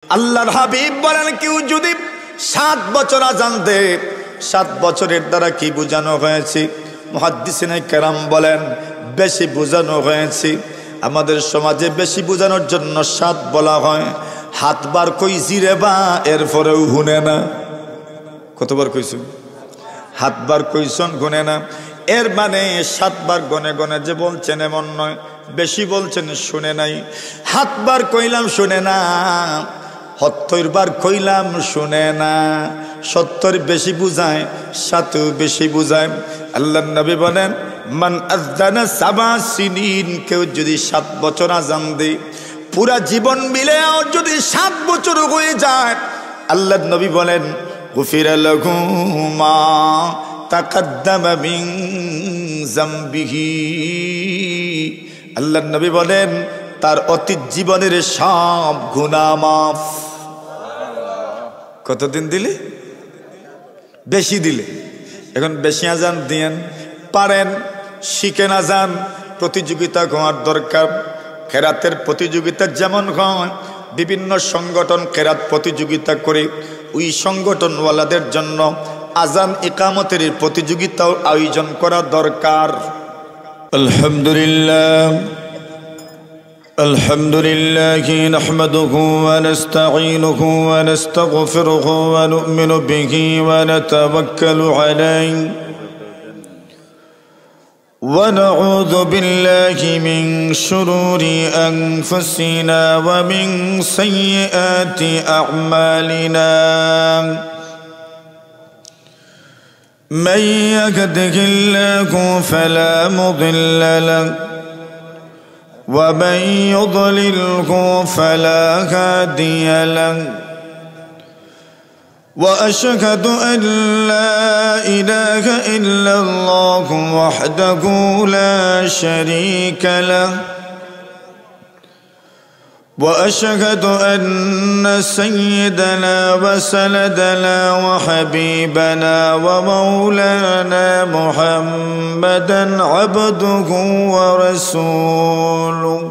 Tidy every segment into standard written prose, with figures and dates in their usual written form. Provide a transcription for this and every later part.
আল্লাহর হাবিব বলেন, কেউ যদি 7 বছর আযান দেয়, 7 বছরের দ্বারা কি বোঝানো হয়েছে? মুহাদ্দিসিনে কেরাম বলেন বেশি বোঝানো হয়েছে। আমাদের সমাজে বেশি বোঝানোর জন্য 7 বলা হয়। হাতবার কইছি রে বা, এরপরেও শুনে না। কতবার কইছি? হাতবার কইছন, গুনে না। এর মানে 7 বার গনে গনে যে বলছেন এমন নয়, বেশি বলছেন শুনে নাই। হাতবার কইলাম শুনে না, 70 বার কইলাম শুনে না। 70 বেশি বুঝায়, 7 বেশি বুঝায়। আল্লাহর নবী বলেন, মান আযানা 7 সিনিন, কেউ যদি 7 বছর আযান দেয়, পুরা জীবন মিলে যদি 7 বছর হয়ে যায়, আল্লাহর নবী বলেন গুফিরা লাহু মা তাকাদ্দামা মিন যামবিহি। আল্লাহর নবী বলেন তার অতীত জীবনের সব গুনাহ মাফ। কতদিন দিলে? বেশি দিলে। এখন বেশি আযান দিয়েন, পারেন শিখেন আযান। প্রতিযোগিতা হওয়ার দরকার। কেরাতের প্রতিযোগিতা যেমন হয়, বিভিন্ন সংগঠন কেরাত প্রতিযোগিতা করে, ওই সংগঠনওয়ালাদের জন্য আযান ইকামতের প্রতিযোগিতাও আয়োজন করা দরকার। আলহামদুলিল্লাহ আলহামদুলিল্লাহি নাহমাদুহু ওয়া নাস্তাঈনুহু ওয়া নাস্তাগফিরুহু ওয়া নু'মিনু বিহি ওয়া নাতাওয়াক্কালু আলাইহি ওয়া নাউযু বিল্লাহি মিন শুরুরি আনফুসিনা ওয়া মিন সাইয়্যাতি আ'মালিনা। من يهده الله فلا مضل له ومن يضلله فلا هادي له وأشهد أن لا إله إلا الله وحده لا شريك له وأشهد أن سيدنا وسندنا وحبيبنا ومولانا محمدا عبده ورسوله.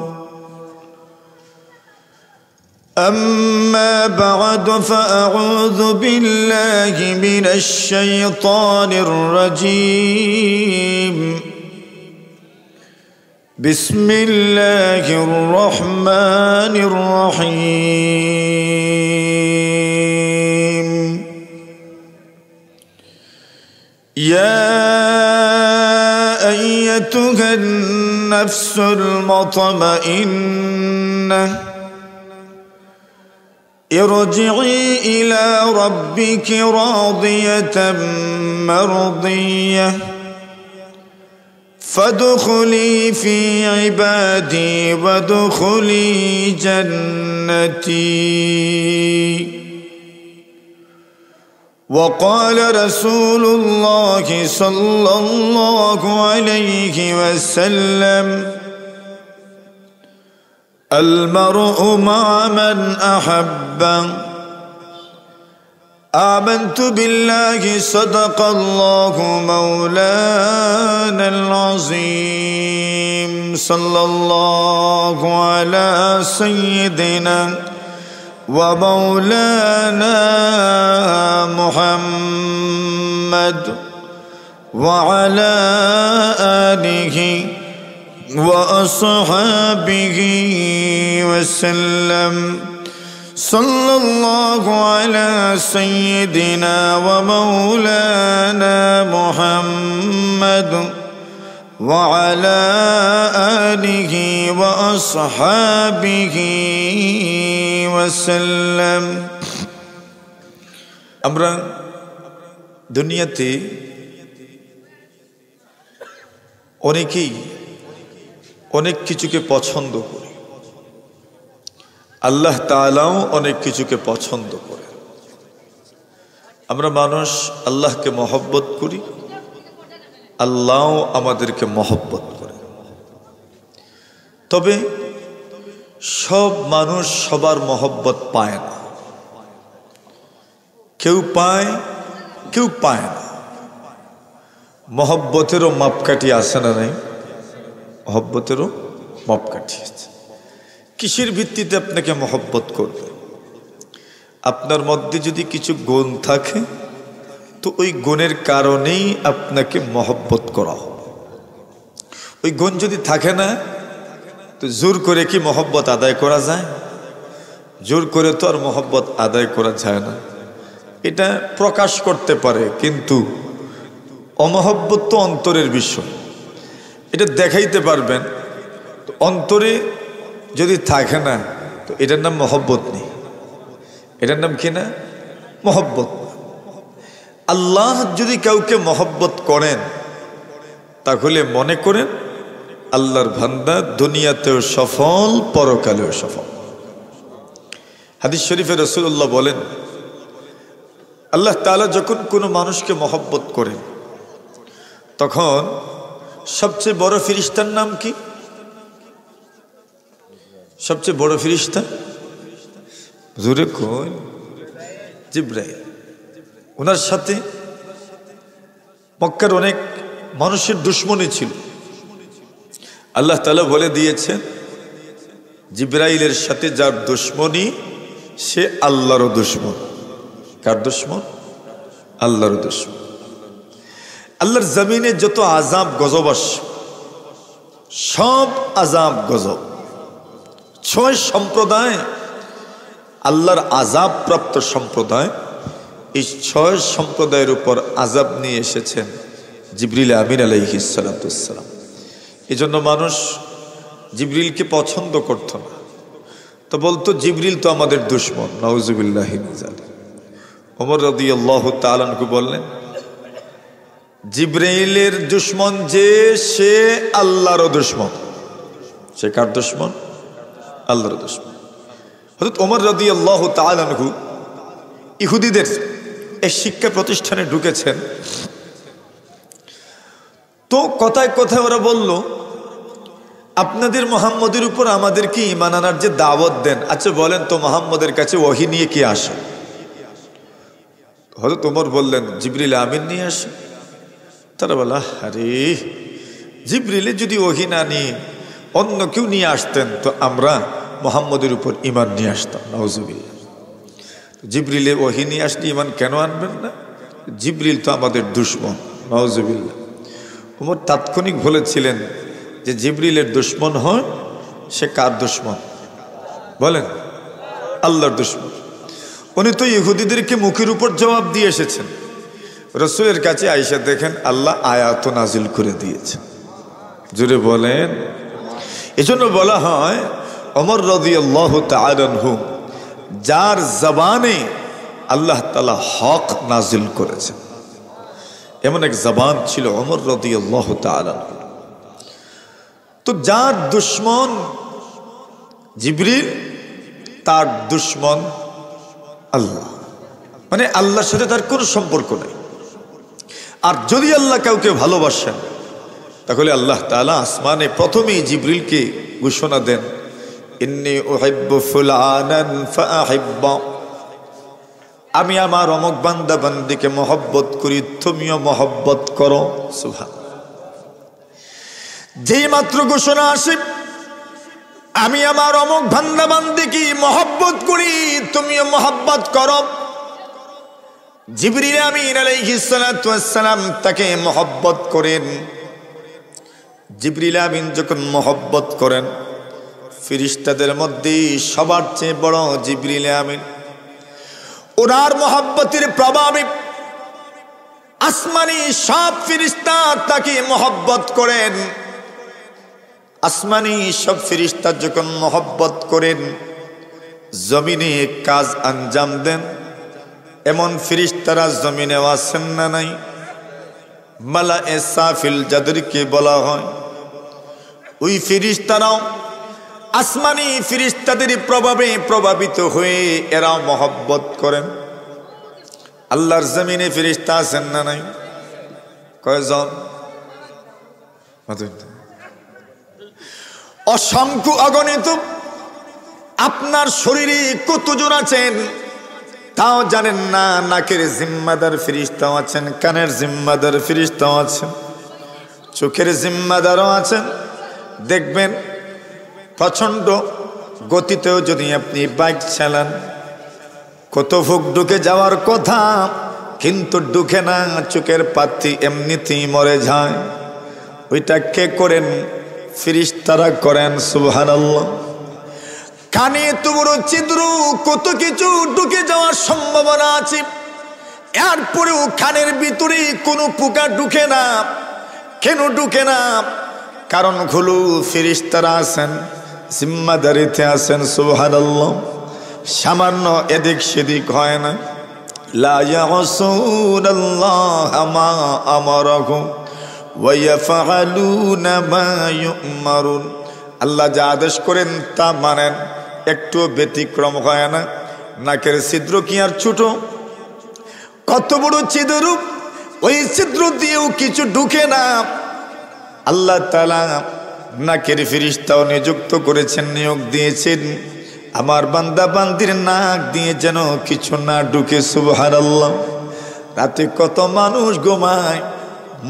أما بعد فأعوذ بالله من الشيطان الرجيم. بسم الله الرحمن الرحيم. يا أيتها النفس المطمئنة ارجعي إلى ربك راضية مرضية فادخلي في عبادي وادخلي جنتي. وقال رسول الله صلى الله عليه وسلم المرء مع من أحب. آمنت بالله صدق الله مولانا العظيم. صلى الله على سيدنا ومولانا محمد وعلى آله وأصحابه وسلم. صلى الله على سيدنا ومولانا محمد وعلى آله وأصحابه وسلم. আমরা দুনিয়াতে অনেকেই অনেক কিছুকে পছন্দ করি, আল্লাহ তাআলাও অনেক কিছুকে পছন্দ করে। আমরা মানুষ আল্লাহকে মহব্বত করি, আল্লাহও আমাদেরকে মহব্বত করে। তবে সব মানুষ সবার মহব্বত পায় না। কেউ পায়, কেউ পায় না। মহব্বতেরও মাপকাঠি আছে না নাই? মহব্বতেরও মাপকাঠি আছে। কিসের ভিত্তিতে আপনাকে মহব্বত করবে? আপনার মধ্যে যদি কিছু গুণ থাকে তো ওই গুণের কারণেই আপনাকে মহব্বত করা হবে। ওই গুণ যদি থাকে না তো জোর করে কি মহব্বত আদায় করা যায়? জোর করে তো আর মহব্বত আদায় করা যায় না। এটা প্রকাশ করতে পারে, কিন্তু অমহব্বত তো অন্তরের বিষয়, এটা দেখাইতে পারবেন। তো অন্তরে যদি থাকে না তো এটার নাম মহব্বত নেই। এটার নাম কি না? মহব্বত। আল্লাহ যদি কাউকে মহব্বত করেন তাহলে মনে করেন আল্লাহর বান্দা দুনিয়াতেও সফল, পরকালেও সফল। হাদিস শরীফে রাসূলুল্লাহ বলেন, আল্লাহ তাআলা যখন কোনো মানুষকে মহব্বত করেন তখন সবচেয়ে বড় ফেরেশতার নাম কি? সবচেয়ে বড় ফেরেশতা জোরে কই? জিবরাইল। ওনার সাথে মক্কার অনেক মানুষের দুশমনী ছিল। আল্লাহ তাআলা বলে দিয়েছেন, জিবরাইলের সাথে যার দুশমনী সে আল্লাহর দুশমন। কার দুশমন? আল্লাহর দুশমন। আল্লাহর জমিনে যত আযাব গজব আসে সব আযাব গজব, 6 সম্প্রদায় আল্লাহর আযাব প্রাপ্ত সম্প্রদায়, এই 6 সম্প্রদায়ের উপর আযাব নিয়ে এসেছেন জিবরিল আমিন আলাইহিস সালাতু ওয়াসসালাম। এজন্য মানুষ জিবরিলকে পছন্দ করত না, তো বলতো জিবরিল তো আমাদের দুশমন। নাউজুবিল্লাহি মিন যালিক। ওমর রাদিয়াল্লাহু তাআলা আনহু বললেন, জিবরাইলের দুশমন যে সে আল্লাহর দুশমন। সে কার দুশমন? আল্লাহর দুশমন। হযরত ওমর রাদিয়াল্লাহু তাআলা আনহু ইহুদিদের এই শিক্ষা প্রতিষ্ঠানে ঢুকেছেন। তো কথায় কথায় ওরা বলল, আপনাদের মুহাম্মদের উপর আমাদেরকে ঈমান আনার যে দাওয়াত দেন, আচ্ছা বলেন তো মুহাম্মদের কাছে ওহী নিয়ে কি আসে? হযরত ওমর বললেন, জিবরিল আমিন নিয়ে আসে। তারা বলা, আরে জিবরিলে যদি ওহী না নিয়ে অন্য কেউ নিয়ে আসতেন তো আমরা মুহাম্মদের উপর ঈমান নিয়ে আসতাম। নাউজুবিল্লাহ। জিবরিলে ওহী নিয়ে আসলে ঈমান কেন আনবেন না? জিবরিল তো আমাদের দুশমন। নাউজুবিল্লাহ। ওমর তাৎক্ষণিক বলেছিলেন যে জিবরিলের দুশমন হয়, সে কার দুশমন বলেন? আল্লাহর দুশমন। উনি তো ইহুদিদেরকে মুখের উপর জবাব দিয়ে এসেছেন। রাসূলের কাছে আয়েশা দেখেন আল্লাহ আয়াত নাজিল করে দিয়েছেন। জোরে বলেন। এজন্য বলা হয় ওমর রাদিয়াল্লাহু তাআলা আনহু যার জবানে আল্লাহ তাআলা হক নাজিল করেছেন, এমন এক জবান ছিল ওমর রাদিয়াল্লাহু তাআলা আনহু। তো যার দুশমন জিবরিল, তার দুশমন আল্লাহ, মানে আল্লাহর সাথে তার কোনো সম্পর্ক নেই। আর যদি আল্লাহ কাউকে ভালোবাসেন তাহলে আল্লাহ তাআলা আসমানে প্রথমেই জিবরিলকে ঘোষণা দেন, ইন্নী উহিব্বু ফুলানান ফাআহিব্বা, আমি আমার অমুক বান্দা বান্দিকে মহব্বত করি, তুমিও মহব্বত করো। সুবহান। যেই মাত্র ঘোষণা আসে আমি আমার অমুক বান্দা বান্দিকে মহব্বত করি, তুমিও মহব্বত করো, জিবরিল আমিন আলাইহিস সালাতু ওয়াসসালাম তাকে মহব্বত করেন। জিবরিল আমিন যখন মহব্বত করেন, ফেরেশতাদের মধ্যে সবার চেয়ে বড় জিবরিল আমিন। ওনার মহব্বতের প্রভাবে আসমানি সব ফেরেশতা তাকে মহব্বত করেন। আসমানি সব ফেরেশতা যখন মহব্বত করেন, জমিনে কাজ আঞ্জাম দেন এমন ফেরেশতারা জমিনে আছেন না নাই? মালায়ে সাফিল যাদেরকে বলা হয়, ওই ফেরেশতারাও আসমানি ফেরেশতাদের প্রভাবে প্রভাবিত হয়ে এরাও মহব্বত করেন। আল্লাহর জমিনে ফেরেশতা আছেন না নাই? কয়জন? অসংখ্য অগণিত। আপনার শরীরে কতজন আছেন তাও জানেন না। নাকের জিম্মাদার ফেরেশতাও আছেন, কানের জিম্মাদার ফেরেশতাও আছেন, চোখের জিম্মাদারও আছেন। দেখবেন প্রচণ্ড গতিতেও যদি আপনি বাইক চালান, কত ফুক ঢুকে যাওয়ার কথা, কিন্তু ঢুকে না, চোখের পাতি এমনিতেই মরে যায়। ওইটা কে করেন? ফেরেশতারা করেন। সুবহানাল্লাহ। কানে এত বড় ছিদ্র, কত কিছু ঢুকে যাওয়ার সম্ভাবনা আছে, এরপরেও কানের ভিতরে কোনো পোকা ঢুকে না। কেন ঢুকে না? কারণ হলো ফেরেশতারা আছেন, জিম্মাদারিতে আছেন। সুবহানাল্লাহ। সামান্য এদিক সেদিক হয় না। লা ইয়াসুনাল্লাহা মা আমারাহুম ওয়া ইয়াফআলুনা মা ইউমারুন। আল্লাহ যা আদেশ করেন তা মানেন, একটু ব্যতিক্রম হয় না। নাকের ছিদ্র কি আর ছোট? কত বড় ছিদ্র! ওই ছিদ্র দিয়েও কিছু ঢুকে না। আল্লাহ তাআলা নাকের ফেরেশতাও নিযুক্ত করেছেন, নিয়োগ দিয়েছেন, আমার বান্দা বান্দির নাক দিয়ে যেন কিছু না ঢুকে। সুবহানাল্লাহ। রাতে কত মানুষ ঘুমায়,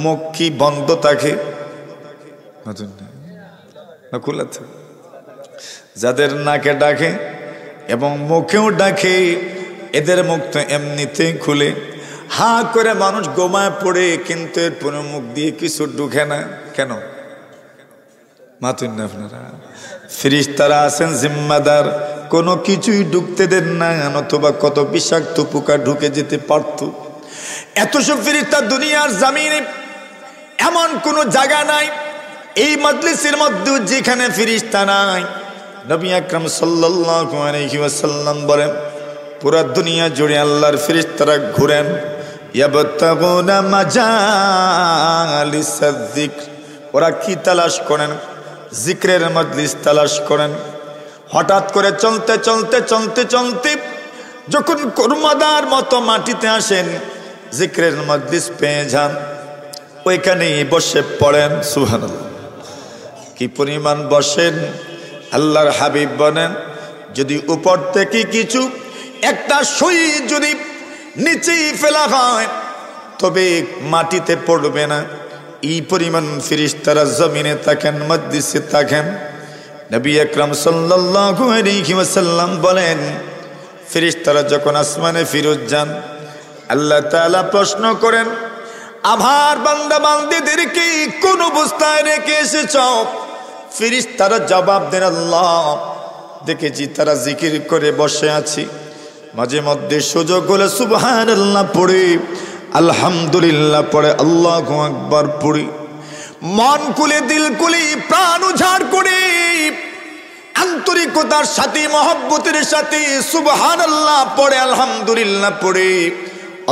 মুখ কি বন্ধ থাকে না খোলা থাকে? যাদের নাকে ডাকে এবং মুখেও ডাকে, এদের মুখ তো এমনিতেই খুলে, হা করে মানুষ ঘুমায় পড়ে, কিন্তু এরপরে মুখ দিয়ে কিছু ঢুকে না। কেন? মাতুন না আপনারা? ফেরেশতারা আছেন জিম্মাদার, কোনো কিছুই ঢুকতে দেন না, অথবা কত বিষাক্ত পোকা ঢুকে যেতে পারত। এত সব ফেরেশতা দুনিয়ার জমিনে এমন কোনো জায়গা নাই এই মজলিসের মধ্যে যেখানে ফেরেশতা নাই। নবী আকরাম সাল্লাল্লাহু আলাইহি ওয়াসাল্লাম বলেন, পুরা দুনিয়া জুড়ে আল্লাহর ফেরেশতারা ঘুরেন, ইয়াবতাগুনা মাজালিসায যিকর। ওরা কি তালাশ করেন? জিক্রের মজলিস তালাশ করেন। হঠাৎ করে চলতে চলতে চলতে চলতে যখন কুরমাদার মতো মাটিতে আসেন, জিক্রের মজলিস পেয়ে যান, ওইখানেই বসে পড়েন। সুবহানাল্লাহ। কি পরিমাণ বসেন! আল্লাহর হাবিব বলেন, যদি উপর থেকে কিছু একটা সুই যদি নিচেই ফেলা হয়, তবে মাটিতে পড়বে না। এই পরিমাণ ফেরেশতারা জমিনে থাকেন, মজলিসে থাকেন। নবী আকরাম সাল্লাল্লাহু আলাইহি ওয়াসাল্লাম বলেন, ফেরেশতারা যখন আসমানে ফিরত যান, আল্লাহ তাআলা প্রশ্ন করেন, আমার বান্দা বান্দীদেরকে কোন অবস্থায় রেখে এসেছ? ফেরেশতারা জবাব দেন, আল্লাহ, দেখেছি তারা জিকির করে বসে আছে, মাঝে মধ্যে সুযোগ হলে সুবহানাল্লাহ পড়ে, আলহামদুলিল্লাহ পড়ে, আল্লাহু আকবার পড়ে, মন খুলে দিল খুলে প্রাণ উজাড় করে আন্তরিকতার সাথে মহব্বতের সাথে সুবহানাল্লাহ পড়ে, আলহামদুলিল্লাহ পড়ে,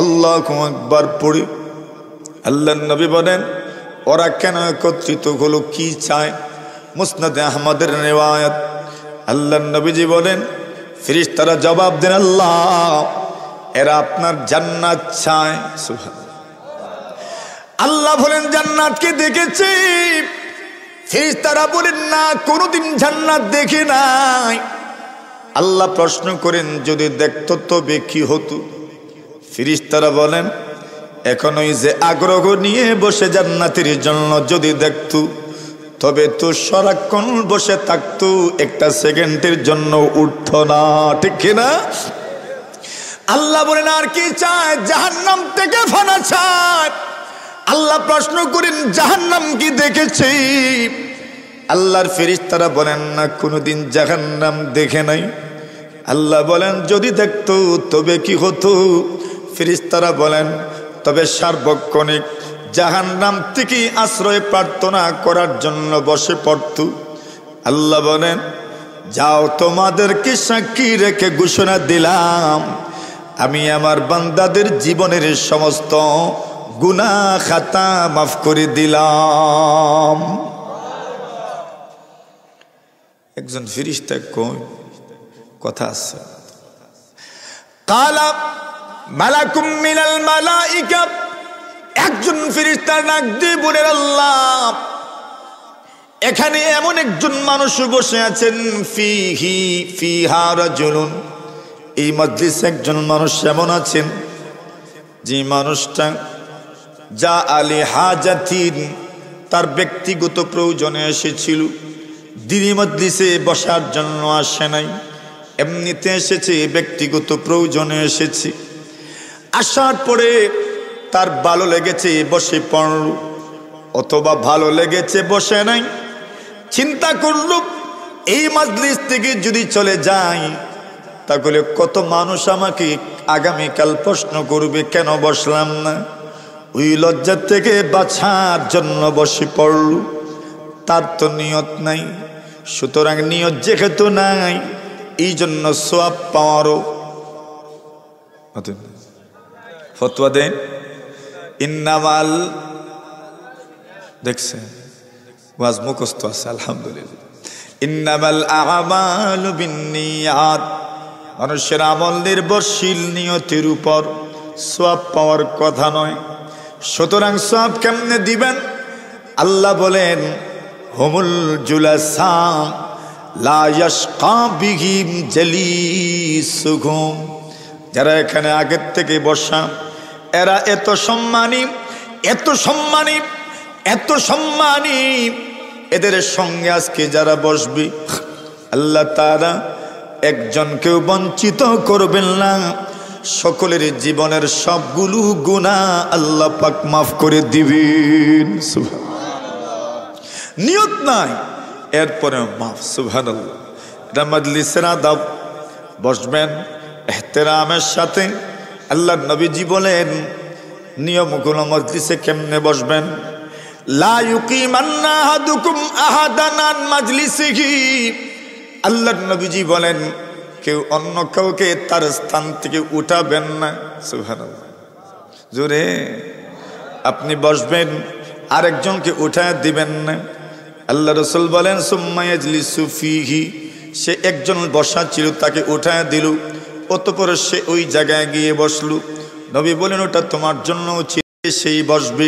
আল্লাহু আকবার পড়ে। আল্লাহর নবী বলেন, ওরা কেন একত্রিত হলো, কি চায়? মুসনাদে আহমদের রিওয়ায়াত। আল্লাহর নবীজি বলেন, ফেরেশতারা জবাব দেন, আল্লাহ, এরা আপনার জান্নাত চায়। সুবহানাল্লাহ। আল্লাহ বলেন, জান্নাতকে দেখেছে? ফেরেশতারা বলেন, না, কোনোদিন জান্নাত দেখে নাই। আল্লাহ প্রশ্ন করেন, যদি দেখতো তবে কি হতো? ফেরেশতারা বলেন, এখন ওই যে আগ্রহ নিয়ে বসে জান্নাতের জন্য যদি দেখতো, তবে তো সারাক্ষণ বসে থাকতো, একটা সেকেন্ডের জন্য উঠতো না। ঠিক কিনা? আল্লাহ বলেন, আর কি চায়? জাহান্নাম থেকে ফানা চায়। আল্লাহ প্রশ্ন করেন, জাহান্নাম কি দেখেছে? আল্লাহর ফেরেশতারা বলেন, না, কোনোদিন জাহান্নাম দেখে নাই। আল্লাহ বলেন, যদি দেখতো তবে কি হতো? ফেরেশতারা বলেন, তবে সার্বক্ষণিক জাহান্নাম থেকে আশ্রয় প্রার্থনা করার জন্য বসে পড়ত। আল্লাহ বলেন, যাও, তোমাদেরকে সাক্ষী রেখে ঘোষণা দিলাম, আমি আমার বান্দাদের জীবনের সমস্ত গুনাহ খাতা মাফ করে দিলাম। একজন ফেরেশতা কই কথা আছে, কালা মালাকুম মিনাল মালাইকা, একজন ফেরেশতা ডাক দিয়ে বলেন, আল্লাহ, এখানে এমন একজন মানুষ বসে আছেন, ফিহা রাজুলুন, এই মজলিসে একজন মানুষ এমন আছেন, যে মানুষটা যা আলী হাজাতিন, তার ব্যক্তিগত প্রয়োজনে এসেছিল, দিনী মজলিসে বসার জন্য আসে নাই। এমনিতে এসেছি, ব্যক্তিগত প্রয়োজনে এসেছি। আসার পরে তার ভালো লেগেছে বসে পড়ল, অথবা ভালো লেগেছে বসে নাই। চিন্তা করল এই মাজলিস থেকে যদি চলে যাই তাহলে কত মানুষ আমাকে আগামীকাল প্রশ্ন করবে কেন বসলাম না। ওই লজ্জা থেকে বাঁচার জন্য বসে পড়ল। তার তো নিয়ত নাই, সুতরাং নিয়ত যেহেতু নাই এই জন্য সওয়াব পাওয়ারও ফতোয়া দেন। ইন্নামাল দেখছেন ওয়াজ মুখস্থ আছে আলহামদুলিল্লাহ। ইন্নামাল আমালু বিন্নিয়াত, মানুষের আমল নির্ভরশীল নিয়তের উপর, সওয়াব পাওয়ার কথা নয়। সুতরাং সওয়াব কেমনে দিবেন? আল্লাহ বলেন হুমুল জুলাসা লা ইয়াশকা বিহিম জালিসুহুম, যারা এখানে আগের থেকে বসা এরা এত সম্মানী, এত সম্মানী, এত সম্মানী, এদের সঙ্গে আজকে যারা বসবে আল্লাহ তাআলা একজনকেও বঞ্চিত করবেন না। সকলের জীবনের সবগুলো গুনাহ আল্লাহ পাক মাফ করে দিবেন। সুবহানাল্লাহ। নিয়ত নাই এরপরে মাফ। সুবহানাল্লাহ। এটা মাজলিসের আদব। বসবেন ইহতিরামের সাথে। আল্লাহর নবীজি বলেন নিয়মগুলো মজলিসে কেমনে বসবেন। লা ইউকিমান্না আহাদুকুম আহাদান আন মাজলিসিহি, আল্লাহর নবীজি বলেন কেউ অন্য কাউকে তার স্থান থেকে উঠাবেন না। সুবহানাল্লাহ। জোরে আপনি বসবেন আরেকজনকে উঠায় দিবেন না। আল্লাহ রাসূল বলেন সুম্মা ইয়াজলিসু ফিহি, সে একজন বসা ছিল তাকে উঠায় দিল, অতঃপর সে ওই জায়গায় গিয়ে বসলো। নবী বলেন ওটা তোমার জন্য উচিত, সেই বসবে।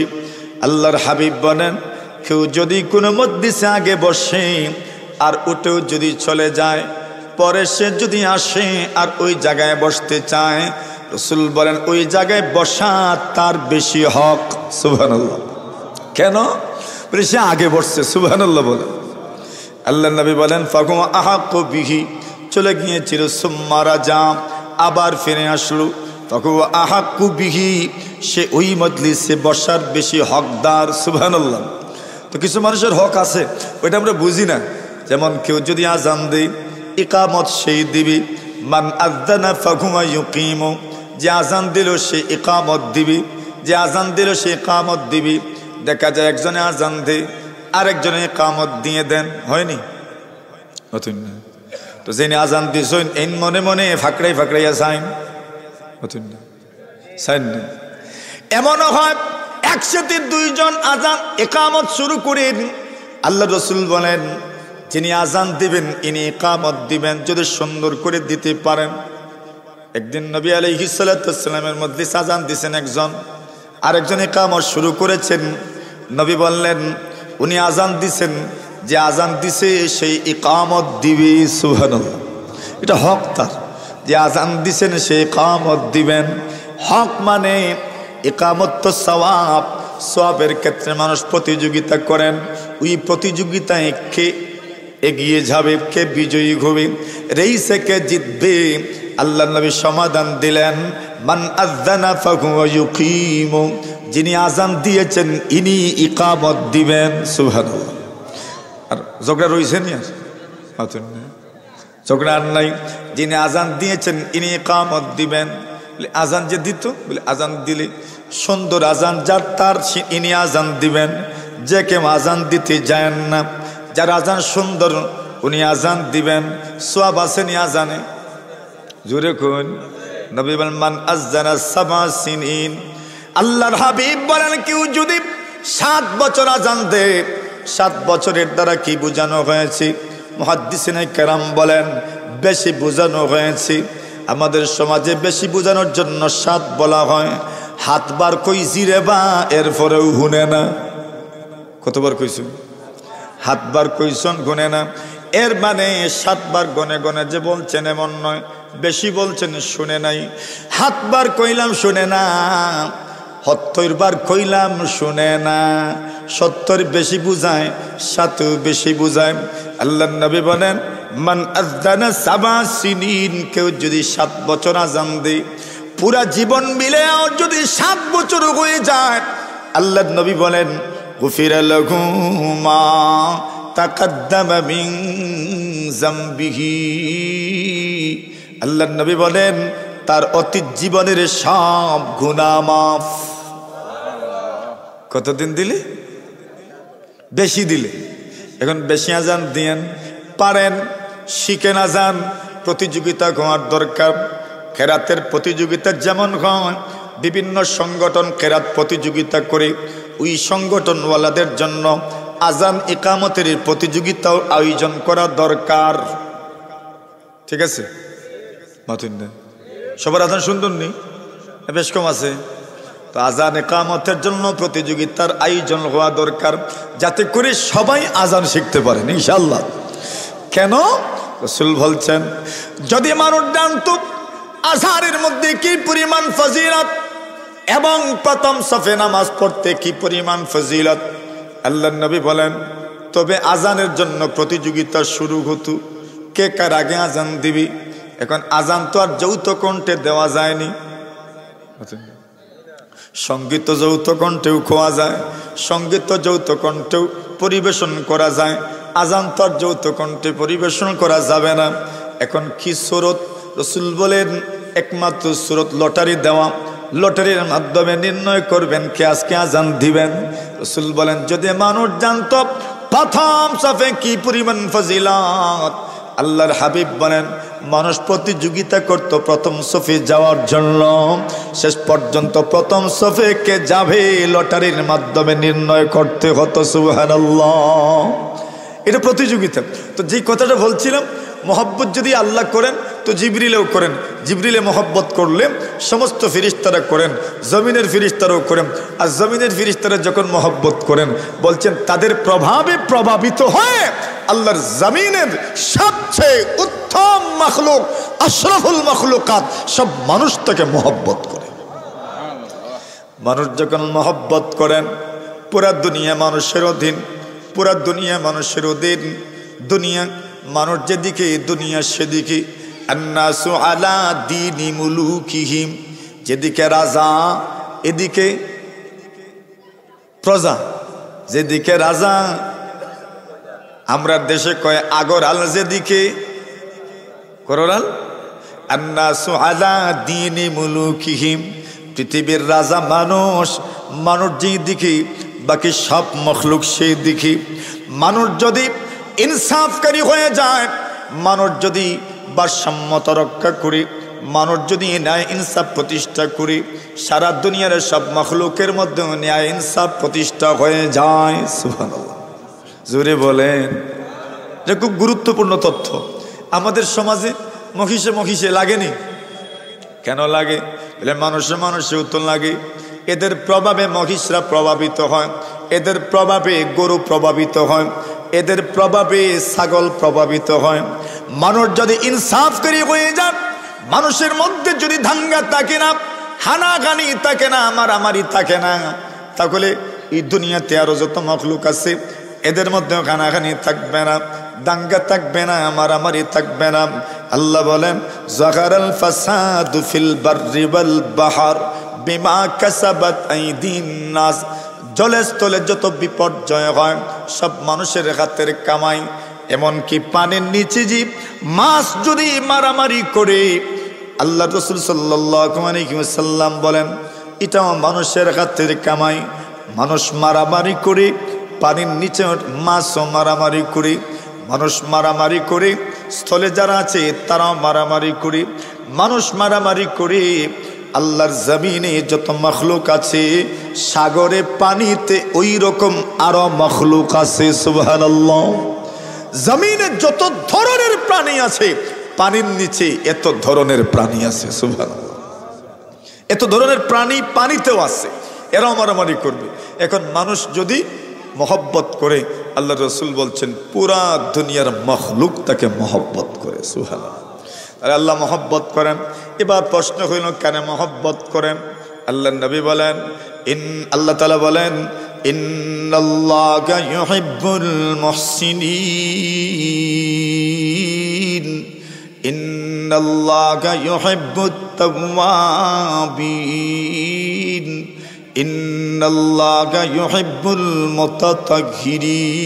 আল্লাহর হাবিব বলেন কেউ যদি কোনো মজলিসে আগে বসে আর উঠেও যদি চলে যায়, পরে সে যদি আসে আর ওই জায়গায় বসতে চায়, রাসূল বলেন ওই জায়গায় বসা তার বেশি হক। সুবহানাল্লাহ। কেন? সে আগে বসছে। সুবহানাল্লাহ বলেন। আল্লাহ নবী বলেন ফাকু আহাক্কু বিহি, চলে গিয়েছিল সুম্মা রাজা, আবার ফিরে আসলো। ফাকু আহাক্কু বিহি, সে ওই মজলিসে বসার বেশি হকদার। সুবহানাল্লাহ। তো কিছু মানুষের হক আছে ওইটা আমরা বুঝি না। যেমন কেউ যদি আজান দেয় ইকামত সেই দিবি, মান আযানা ফাহুয়া ইউকিমু, যে আজান দিল সে ইকামত দিবি, যে আজান দিল সে ইকামত দিবি। দেখা যায় একজনে আজান দেয় আরেকজনে ইকামত দিয়ে দেন, হয়নি? নতুন না তো যিনি আজান দিয়েছেন এই মনে মনে ফাঁকড়াই ফাঁকড়াইয়া সাইন, নতুন না সাইন না। এমনও হয় একসাথে দুইজন আজান ইকামত শুরু করেন। আল্লাহ রাসূল বলেন যিনি আজান দিবেন ইনি ইকামত দিবেন যদি সুন্দর করে দিতে পারেন। একদিন নবী আলাইহিস সালাতু ওয়াস সালামের মজলিসে আজান দিয়েছেন একজন, আরেকজন ইকামত শুরু করেছেন। নবী বললেন উনি আজান দিছেন, যে আজান দিছে সেই ইকামত দিবে। সুবহানাল্লাহ। এটা হক তার, যে আজান দিছেন সে ইকামত দিবেন। হক মানে ইকামত তো সওয়াব, সওয়াবের ক্ষেত্রে মানুষ প্রতিযোগিতা করেন। ওই প্রতিযোগিতায় কে এগিয়ে যাবে, কে বিজয়ী হবে, রেইসে কে জিতবে, আল্লাহ নবী সমাধান দিলেন মান আযানা ফাহুয়া ইউকিমু, যিনি আজান দিয়েছেন ইনি ইকামত দিবেন। সুবহানাল্লাহ। আর ঝগড়া রয়েছেন ঝগড়া আর নাই। যিনি আজান দিয়েছেন ইনি ইকামত দিবেন। আজান যে দিত বলে আজান দিলে সুন্দর আজান যার তার ইনি আজান দিবেন। যে কেউ আজান দিতে যায় না, যার আজান সুন্দর উনি আজান দিবেন। সওয়াব আছে নি আজানে? জোরে কোন নবী বলেন মান আযানা সাবা সিনিন, আল্লাহর হাবিব বলেন কেউ যদি 7 বছর আজান দেয়, 7 বছরের দ্বারা কি বোঝানো হয়েছে? মুহাদ্দিসিনে কেরাম বলেন বেশি বোঝানো হয়েছে। আমাদের সমাজে বেশি বোঝানোর জন্য 7 বলা হয়। হাতবার কইছি রে বা এরপরেও গুনে না। কতবার কইছো? হাতবার কইছন গুনে না। এর মানে 7 বার গনে গনে যে বলছেন এমন নয়, বেশি বলছেন শুনে নাই। হাতবার কইলাম শুনে না, 70 বার কইলাম শুনে না। 70 বেশি বুঝায়, 7 বেশি বুঝায়। আল্লাহর নবী বলেন মান আযানা সাবা সিনিন, কেউ যদি 7 বছর আজান দেয়, পুরা জীবন মিলেও যদি 7 বছর হয়ে যায়, আল্লাহর নবী বলেন গুফিরা লাহু মা তাকাদ্দামা মিন যামবিহি। আল্লাহর নবী বলেন তার অতীত জীবনের সব গুনাহ মাফ। কতদিন দিলে? বেশি দিলে। এখন বেশি আজান দিয়েন, পারেন শিখেন আজান। প্রতিযোগিতা হওয়ার দরকার। কেরাতের প্রতিযোগিতা যেমন হয়, বিভিন্ন সংগঠন কেরাত প্রতিযোগিতা করে, ওই সংগঠনওয়ালাদের জন্য আজান ইকামতের প্রতিযোগিতাও আয়োজন করা দরকার। ঠিক আছে? সবার আজান সুন্দর নেই, বেশ কম আছে। তো আজান ইকামতের জন্য প্রতিযোগিতার আয়োজন হওয়া দরকার, যাতে করে সবাই আজান শিখতে পারেন ইনশাআল্লাহ। কেন? রাসূল বলছেন যদি মানুষ জানতো আজানের মধ্যে কি পরিমাণ ফজিলত এবং প্রথম সফে নামাজ পড়তে কি পরিমাণ ফজিলত, আল্লাহর নবী বলেন তবে আজানের জন্য প্রতিযোগিতা শুরু হতো, কে কার আগে আজান দিবি। এখন আজান তো আর যৌথ কণ্ঠে দেওয়া যায়নি। সঙ্গীত যৌথ কণ্ঠেও খোয়া যায়, সঙ্গীত যৌথ কণ্ঠেও পরিবেশন করা যায়, আজান তো আর যৌথ কণ্ঠে পরিবেশন করা যাবে না। এখন কি সুরত? রাসূল বলেন একমাত্র সুরত লটারি দেওয়া, লটারির মাধ্যমে নির্ণয় করবেন কে আজকে আজান দিবেন। রাসূল বলেন যদি মানুষ জানত প্রথম সাফে কি পরিমাণ ফজিলত, আল্লাহর হাবিব বলেন মানুষ প্রতিযোগিতা করত প্রথম সফে যাওয়ার জন্য, শেষ পর্যন্ত প্রথম সফে কে যাবে লটারির মাধ্যমে নির্ণয় করতে হতো। সুবহানাল্লাহ, এটা প্রতিযোগিতা। তো যে কথাটা বলছিলাম, মহব্বত যদি আল্লাহ করেন তো জিবরিলেও করেন, জিবরিলে মহব্বত করলে সমস্ত ফেরেশতারা করেন, জমিনের ফেরেশতারাও করেন। আর জমিনের ফেরেশতারা যখন মহব্বত করেন, বলছেন তাদের প্রভাবে প্রভাবিত হয়ে আল্লাহর জমিনের সবচেয়ে উত্তম মাখলুক, আশরাফুল মাখলুকাত সব মানুষ তাকে মহব্বত করে। মানুষ যখন মহব্বত করেন, পুরা দুনিয়া মানুষের অধীন, পুরা দুনিয়া মানুষের অধীন। দুনিয়া মানুষ যেদিকে, দুনিয়া সেদিকে। আন্নাসু আলা দীনি মুলুকিহিম, যেদিকে রাজা এদিকে প্রজা, যেদিকে রাজা, আমরা দেশে কয় আগরাল, যেদিকে কররাল। আন্নাসু আলা দীনি মুলুকিহিম, পৃথিবীর রাজা মানুষ, মানুষ যেদিকে বাকি সব মখলুক সেই দিকে। মানুষ যদি ইনসাফকারী হয়ে যায়, মানুষ যদি ভারসাম্যতা রক্ষা করে, মানুষ যদি ন্যায় ইনসাফ প্রতিষ্ঠা করে, সারা দুনিয়ার সব মখলুকের মধ্যে ন্যায় ইনসাফ প্রতিষ্ঠা হয়ে যায়। সুবহানাল্লাহ, জোরে বলেন। এটা খুব গুরুত্বপূর্ণ তথ্য। আমাদের সমাজে মহিষে মহিষে লাগেনি। কেন লাগে? বলে মানুষে মানুষেও তো লাগে। এদের প্রভাবে মহিষরা প্রভাবিত হয়, এদের প্রভাবে গরু প্রভাবিত হয়, এদের প্রভাবে ছাগল প্রভাবিত হয়। মানুষ যদি ইনসাফকারী হয়ে যান, মানুষের মধ্যে যদি দাঙ্গা থাকে না, হানাগানি থাকে না, মারামারি থাকে না, তাহলে এই দুনিয়াতে আরো যত মখলুক আছে এদের মধ্যে হানাগানি থাকবে না, দাঙ্গা থাকবে না, মারামারি থাকবে না। আল্লাহ বলেন যাহারাল ফাসাদু ফিল বাররি ওয়াল বাহর বিমা কাসাবাত আইদিন নাস, জলে স্থলে যত বিপর্যয় হয় সব মানুষের হাতের কামাই। এমনকি পানির নিচে জীব মাছ যদি মারামারি করে, আল্লাহ রাসূল সাল্লাল্লাহু আলাইহি ওয়াসাল্লাম বলেন এটাও মানুষের হাতের কামাই। মানুষ মারামারি করে, পানির নিচে মাছও মারামারি করে, মানুষ মারামারি করে, স্থলে যারা আছে তারাও মারামারি করে, মানুষ মারামারি করে। আল্লাহর জমিনে যত মখলুক আছে, সাগরে পানিতে ওই রকম আরো মখলুক আছে। সুবহানাল্লাহ, জমিনে যত ধরনের প্রাণী আছে, পানির নিচে এত ধরনের প্রাণী আছে। সুবহানাল্লাহ, এত ধরনের প্রাণী পানিতেও আছে, এরাও মারামারি করবে। এখন মানুষ যদি মহব্বত করে, আল্লাহ রসুল বলছেন পুরা দুনিয়ার মখলুক তাকে মহব্বত করে। সুবহানাল্লাহ, আর আল্লাহ মহব্বত করেন। এবার প্রশ্ন হইল কেন মহব্বত করেন? আল্লাহ নবী বলেন, আল্লাহ তাআলা বলেন ইন্নাল্লাহা ইউহিব্বুল মুহসিনিন, ইন্নাল্লাহা ইউহিব্বুত তাওয়াবিন ইন্নাল্লাহা ইউহিব্বুল মুতাতাহহিরিন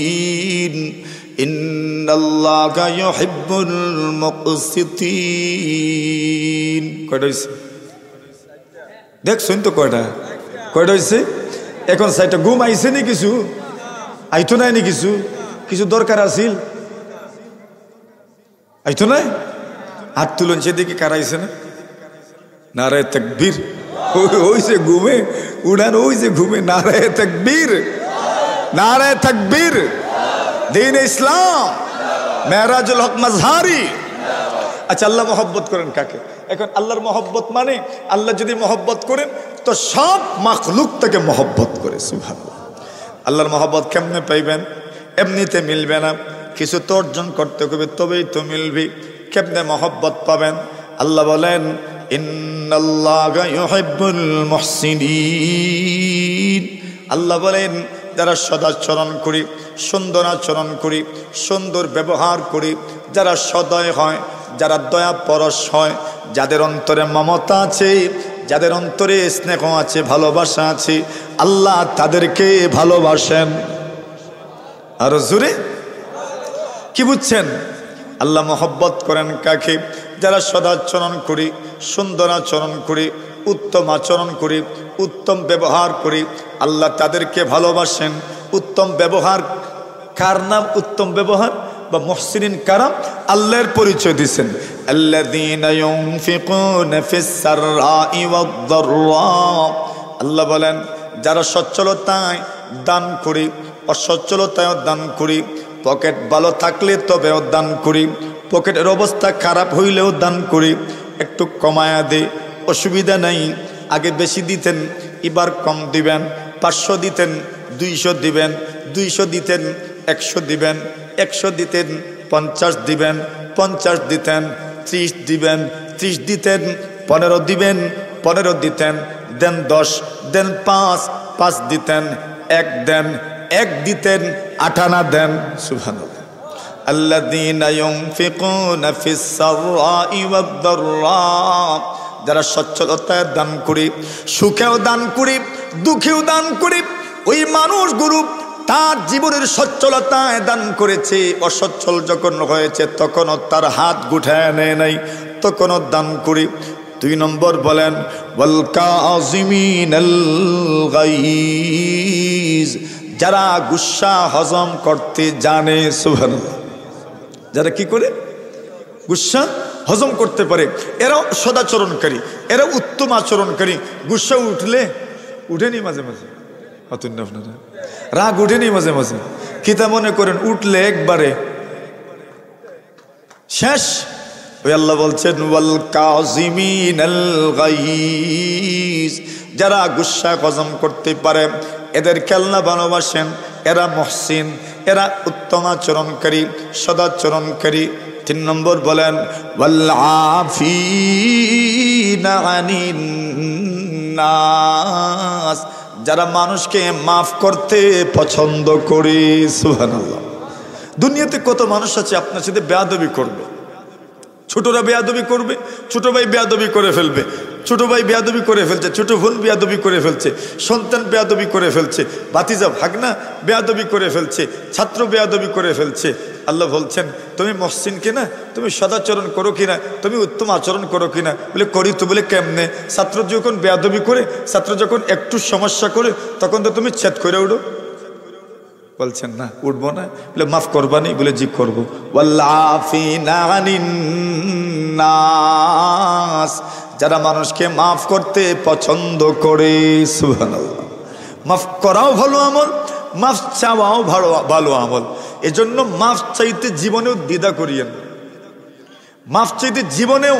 ইন্নাল্লাহা ইউহিব্বুল মুকসিতিন। কয়টা হইছে দেখছেন তো? কয়টা হইছে? এখন সাইটা ঘুম আইছে নি? কিছু আইতো নাই নি? কিছু দরকার আছিল? আইতো নাই? হাত তুলুন সেদিকে কারাইছে না? নারায়ে তাকবীর। ওইছে ঘুমে উড়ান, ওইছে ঘুমে। নারায়ে তাকবীর, নারায়ে তাকবীর। দ্বীন ইসলাম, মেরাজুল হক মাজহারি। আচ্ছা, আল্লাহ মহব্বত করেন কাকে? এখন আল্লাহর মহব্বত মানে আল্লাহ যদি মহব্বত করেন তো সব মাখলুক তাকে মহব্বত করে। সুবহানাল্লাহ। আল্লাহর মহব্বত কেমনে পাইবেন? এমনিতে মিলবে না, কিছু তো অর্জন করতে হবে, তবেই তো মিলবে। কেমনে মহব্বত পাবেন? আল্লাহ বলেন ইন্নাল্লাহা ইউহিব্বুল মুহসিনিন। আল্লাহ বলেন যারা সদাচরণ করি, সুন্দর আচরণ করি, সুন্দর ব্যবহার করি, যারা সদয় হয়, যারা দয়া পরশ হয়, যাদের অন্তরে মমতা আছে, যাদের অন্তরে স্নেহ আছে, ভালোবাসা আছে, আল্লাহ তাদেরকে ভালোবাসেন। আরো জোরে কি বুঝছেন? আল্লাহ মহব্বত করেন কাকে? যারা সদাচরণ করি, সুন্দর আচরণ করি, উত্তম আচরণ করি, উত্তম ব্যবহার করি, আল্লাহ তাদেরকে ভালোবাসেন। উত্তম ব্যবহার কার নাম? উত্তম ব্যবহার বা মুহসিনিন কারা? আল্লাহর পরিচয় দিয়েছেন, আল্লাযীনা ইউনফিকুনা ফিস সাররাই ওয়াদ দাররা। আল্লাহ বলেন যারা সচ্ছলতায় দান করি, অসচ্ছলতায়ও দান করি, পকেট ভালো থাকলে তবেও দান করি, পকেটের অবস্থা খারাপ হইলেও দান করি, একটু কমায়া দে, অসুবিধা নাই। আগে বেশি দিতেন, এবার কম দিবেন। 500 দিতেন, 200 দিবেন, 200 দিতেন, 100 দিবেন, 100 দিতেন, 50 দিবেন, 50 দিতেন, 30 দিবেন, 30 দিতেন, 15 দিবেন, 15 দিতেন, দেন 10, দেন 5, 5 দিতেন, 1 দেন, 1 দিতেন, 8 আনা দেন। সুবহানাল্লাহ। আল্লাযীনা ইউনফিকুনা ফিস সাররাই ওয়াদ দাররা। যারা সচ্ছলতায় দান করি, সুখেও দান করি, দুঃখেও দান করি, ওই মানুষগুলো তার জীবনের সচ্ছলতায় দান করেছে, অসচ্ছল যখন হয়েছে তখনও তার হাত গুটায় নেয় নাই, তখনও দান করি। 2 নম্বর বলেন ওয়াল কাযিমিনাল গাইজ। যারা গুসা হজম করতে জানে। সুবহানাল্লাহ। যারা কি করে? গুসা হজম করতে পারে, এরাও সদাচরণকারী, এরা উত্তম আচরণকারী। গুসা উঠেনি মাঝে মাঝে? হতুন না আপনারা? রাগ উঠেনি মাঝে মাঝে? কিতা মনে করেন উঠলে একবারে শেষ? ওই আল্লাহ বলছেন ওয়াল কাযিমিনাল গাইজ। যারা গুসা হজম করতে পারে এদেরকে আল্লাহ ভালোবাসেন, এরা মুহসিন, এরা উত্তম আচরণকারী, সদাচরণকারী। 3 নম্বর বলেন ওয়াল আফিনা আনিন নাস। যারা মানুষকে মাফ করতে পছন্দ করে। সুবহানাল্লাহ। দুনিয়াতে কত মানুষ আছে আপনার সাথে বেয়াদবি করবে, ছোটরা বেয়াদবি করবে, ছোট ভাই বেয়াদবি করে ফেলবে, ছোট ভাই বেয়াদবি করে ফেলছে, ছোট বোন বেয়াদবি করে ফেলছে, সন্তান বেয়াদবি করে ফেলছে, ভাতিজা ভাগনা বেয়াদবি করে ফেলছে, ছাত্র বেয়াদবি করে ফেলছে। আল্লাহ বলছেন তুমি মুহসিন কিনা, তুমি সদাচরণ করো কিনা, তুমি উত্তম আচরণ করো কিনা? বলে করি তো। বলে কেমনে? ছাত্র যখন বেয়াদবি করে, ছাত্র যখন একটু সমস্যা করে, তখন তো তুমি ছেদ করে উঠো। বলছেন না উঠবো না। বলে মাফ করবানি? বলে জি করবো। ওয়াল্লাফিনা আনিন নাস। যারা মানুষকে মাফ করতে পছন্দ করে। সুবহানাল্লাহ। মাফ করাও ভালো আমল, মাফ চাওয়াও ভালো আমল। এজন্য মাফ চাইতে জীবনেও দ্বিধা করিয়েন না, মাফ চাইতে জীবনেও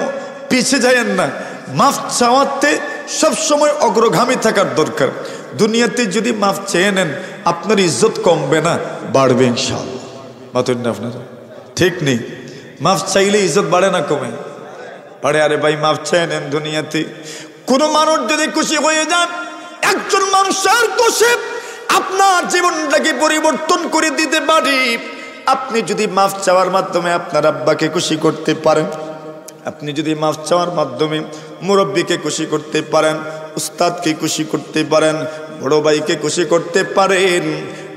পিছিয়ে যায়েন না। মাফ চাওয়াতে সবসময় অগ্রগামী থাকার দরকার। দুনিয়াতে যদি মাফ চেয়ে নেন আপনার ইজ্জত কমবে না, বাড়বে ইনশাআল্লাহ। মাতুন না আপনারা? ঠিক নেই? মাফ চাইলে ইজ্জত বাড়ে না কমে? বাড়ে। আরে ভাই মাফ চেয়ে নেন। দুনিয়াতে কোনো মানুষ যদি খুশি হয়ে যান, একজন মানুষের দোষে আপনার জীবনটাকে পরিবর্তন করে দিতে পারি। আপনি যদি মাফ চাওয়ার মাধ্যমে আপনার আব্বাকে খুশি করতে পারেন, আপনি যদি মাফ চাওয়ার মাধ্যমে মুরব্বীকে খুশি করতে পারেন, উস্তাদকে খুশি করতে পারেন, বড় ভাইকে খুশি করতে পারেন,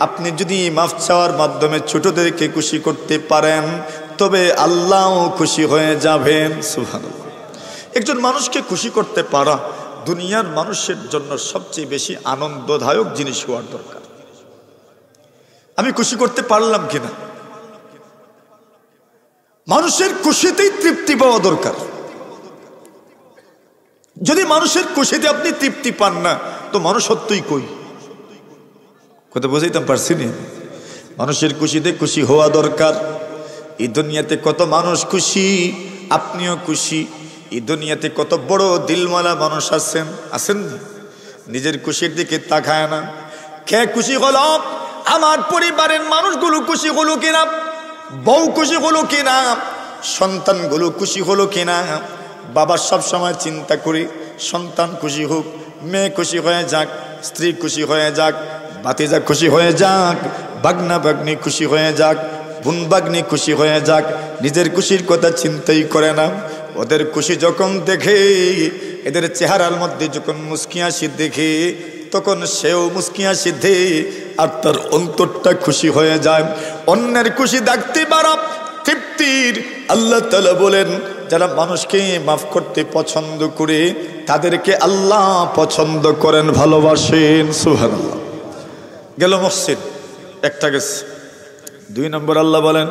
আপনি যদি মাফ চাওয়ার মাধ্যমে ছোটদেরকে খুশি করতে পারেন, তবে আল্লাহও খুশি হয়ে যাবেন। সুবহানাল্লাহ। একজন মানুষকে খুশি করতে পারা দুনিয়ার মানুষের জন্য সবচেয়ে বেশি আনন্দদায়ক জিনিস হওয়ার দরকার। আমি খুশি করতে পারলাম কিনা, মানুষের খুশিতেই তৃপ্তি পাওয়া দরকার। যদি মানুষের খুশিতে আপনি তৃপ্তি পান না, তো মানুষত্বই কই? কথা বুঝাইতাম পারছি না? মানুষের খুশিতে খুশি হওয়া দরকার। এই দুনিয়াতে কত মানুষ খুশি, আপনিও খুশি। এই দুনিয়াতে কত বড় দিলওয়ালা মানুষ আছেন, আছেন না? নিজের খুশির দিকে তাকায় না। কে খুশি হলো? আমার পরিবারের মানুষগুলো খুশি হলো কিনা, বউ খুশি হলো কিনা, সন্তানগুলো খুশি হলো কিনা। বাবা সব সময় চিন্তা করি সন্তান খুশি হোক, মেয়ে খুশি হয়ে যাক, স্ত্রী খুশি হয়ে যাক, ভাতিজা খুশি হয়ে যাক, বাগনা বাগনি খুশি হয়ে যাক, বোন বাগনি খুশি হয়ে যাক। নিজের খুশির কথা চিন্তাই করে না। ওদের খুশি যখন দেখে, এদের চেহারার মধ্যে যখন মুস্কি হাসি দেখে, তখন সেও মুস্কি হাসি দে, আর তার অন্তরটা খুশি হয়ে যায়। অন্যের খুশি দেখতে পারা তৃপ্তির। আল্লাহ তাআলা বলেন, যারা মানুষকে মাফ করতে পছন্দ করে, তাদেরকে আল্লাহ পছন্দ করেন, ভালোবাসেন। সুবহানাল্লাহ। গেল মসজিদ, একটা গেছে। 2 নম্বর আল্লাহ বলেন,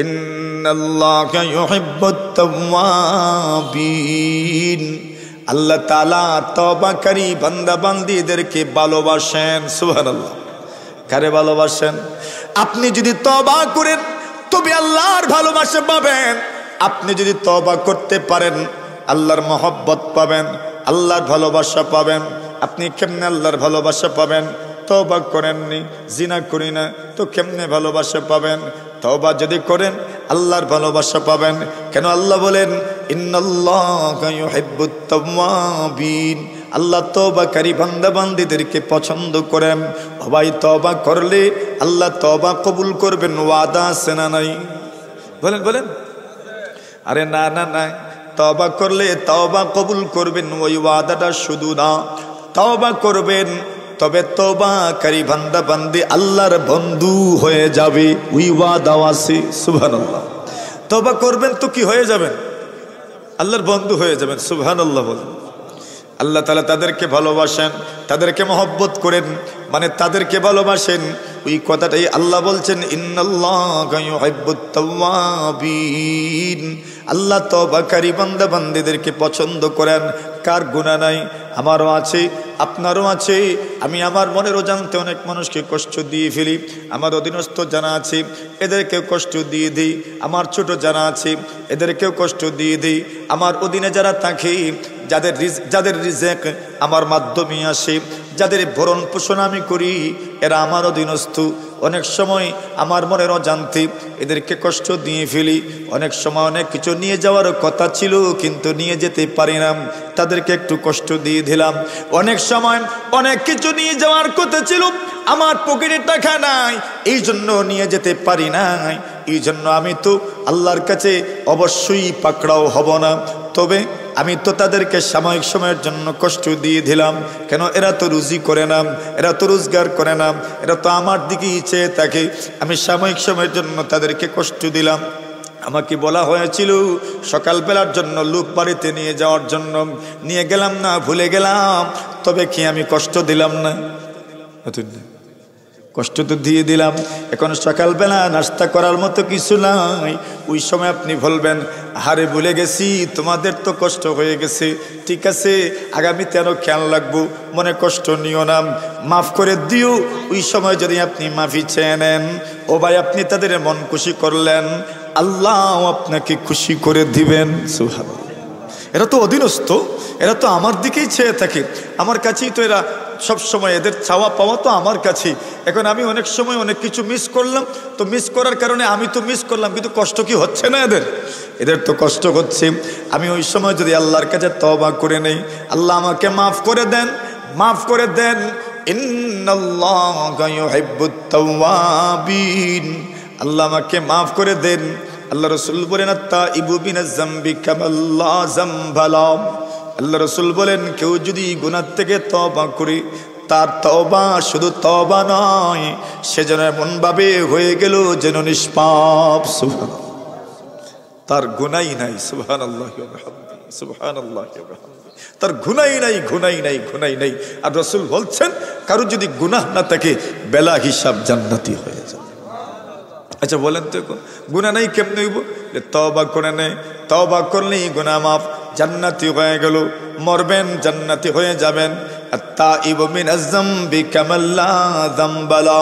ইন্নাল্লাহা ইউহিব্বুত তাওয়াবিন। আল্লাহ তাআলা তওবাকারী বান্দা বান্দীদেরকে ভালোবাসেন। সুবহানাল্লাহ। কারে ভালোবাসেন? আপনি যদি তওবা করেন তবে আল্লাহর ভালোবাসা পাবেন। আপনি যদি তওবা করতে পারেন আল্লাহর মহব্বত পাবেন, আল্লাহর ভালোবাসা পাবেন। আপনি কেমনে আল্লাহর ভালোবাসা পাবেন? তওবা করেননি, জিনা করি না, তো কেমনে ভালোবাসা পাবেন? তওবা যদি করেন আল্লাহর ভালোবাসা পাবেন। কেন আল্লাহ বলেন, ইন্নাল্লাহা ইউহিব্বুত তাওয়াবিন। আল্লাহ তওবাকারী বান্দা বান্দীদেরকে পছন্দ করেন। ভাই তওবা করলে আল্লাহ তওবা কবুল করবেন, ওয়াদা আছে না নাই? বলেন বলেন। আরে না না না, তওবা করলে তওবা কবুল করবেন, ওই ওয়াদাটা শুধু না, তওবা করবেন তবে তওবাকারী বান্দা বান্দী আল্লাহর বন্ধু হয়ে যাবে, ওই ওয়াদাও আছে। সুবহানাল্লাহ। তওবা করবেন তো কি হয়ে যাবেন? আল্লাহর বন্ধু হয়ে যাবেন। সুবহানাল্লাহ বলেন। আল্লাহ তাআলা তাদেরকে ভালোবাসেন, তাদেরকে মহব্বত করেন, মানে তাদেরকে ভালোবাসেন। ওই কথাটাই আল্লাহ বলছেন, ইন্নাল্লাহা ইউহিব্বুত তাওয়াবিন। আল্লাহ তওবাকারী বান্দা বান্দীদেরকে পছন্দ করেন। কার গুনাহ নাই? আমারও আছে, আপনারও আছে। আমি আমার মনের অজান্তে অনেক মানুষকে কষ্ট দিয়ে ফেলি। আমার অধীনস্থ যারা আছে এদেরকেও কষ্ট দিয়ে দিই। আমার ছোট যারা আছে এদেরকেও কষ্ট দিয়ে দিই। আমার অধীনে যারা থাকে, যাদের রিজেক আমার মাধ্যমে আসে, যাদের ভরণ পোষণ আমি করি, এরা আমার অধীনস্থ। অনেক সময় আমার মনের অজান্তে এদেরকে কষ্ট দিয়ে ফেলি। অনেক সময় অনেক কিছু নিয়ে যাওয়ার কথা ছিল কিন্তু নিয়ে যেতে পারি না, তাদেরকে একটু কষ্ট দিয়ে দিলাম। অনেক সময় অনেক কিছু নিয়ে যাওয়ার কথা ছিল, আমার পকেটে টাকা নাই, এই জন্য নিয়ে যেতে পারি নাই। এই জন্য আমি তো আল্লাহর কাছে অবশ্যই পাকড়াও হব না, তবে আমি তো তাদেরকে সাময়িক সময়ের জন্য কষ্ট দিয়ে দিলাম। কেন? এরা তো রুজি করে না, এরা তো রোজগার করে না, এরা তো আমার দিকেই চেয়ে থাকে। আমি সাময়িক সময়ের জন্য তাদেরকে কষ্ট দিলাম। আমাকে বলা হয়েছিল সকালবেলার জন্য লোক বাড়িতে নিয়ে যাওয়ার জন্য, নিয়ে গেলাম না, ভুলে গেলাম। তবে কি আমি কষ্ট দিলাম না? কষ্ট তো দিয়ে দিলাম। এখন সকালবেলা নাস্তা করার মতো কিছু নাই। ওই সময় আপনি বলবেন, আরে ভুলে গেছি, তোমাদের তো কষ্ট হয়ে গেছে, ঠিক আছে আগামীতে আরো খেয়াল রাখবো, মনে কষ্ট নিও না, মাফ করে দিও। ওই সময় যদি আপনি মাফি চেয়ে নেন, ও ভাই আপনি তাদের মন খুশি করলেন, আল্লাহ আপনাকে খুশি করে দিবেন। সুবহানাল্লাহ। এরা তো অধীনস্থ, এরা তো আমার দিকেই চেয়ে থাকে, আমার কাছেই তো এরা সব সময়, এদের চাওয়া পাওয়া তো আমার কাছেই। এখন আমি অনেক সময় অনেক কিছু মিস করলাম, তো মিস করার কারণে আমি তো মিস করলাম, কিন্তু কষ্ট কি হচ্ছে না এদের তো কষ্ট হচ্ছে। আমি ওই সময় যদি আল্লাহর কাছে তওবা করে নেই, আল্লাহ আমাকে মাফ করে দেন, মাফ করে দেন। ইন্নাল্লাহা ইউহিব্বুত তাওয়াবিন। আল্লাহ আমাকে মাফ করে দেন। আল্লাহ রসুল বলেন আত্তাইবু মিনাজ যামবি কামাল্লা যামবালা। আল্লাহ রসুল বলেন কেউ যদি গুনাহ থেকে তওবা করে, তার তওবা শুধু তওবা নয়, সে যেন এমনভাবে হয়ে গেল যেন নিষ্পাপ। সুবহানাল্লাহ, তার গুনাহই নাই। সুবহানাল্লাহি ওয়া বিহামদিহি, সুবহানাল্লাহি ওয়া বিহামদিহি, তার গুনাহই নাই, গুনাহই নাই, গুনাহই নাই। আর রাসূল বলছেন কারো যদি গুনাহ না থাকে বেলা হিসাব জান্নাতি হয়ে যায়। আচ্ছা বলেন তো গুনাহ নাই কেমনে হইব? যে তওবা করে নেয়, তওবা করলেই গুনাহ মাফ, জান্নাতি হয়ে গেল, মরবেন জান্নাতি হয়ে যাবেন। আত্তাইবু মিনাজ যামবি কামাল্লা যামবালা।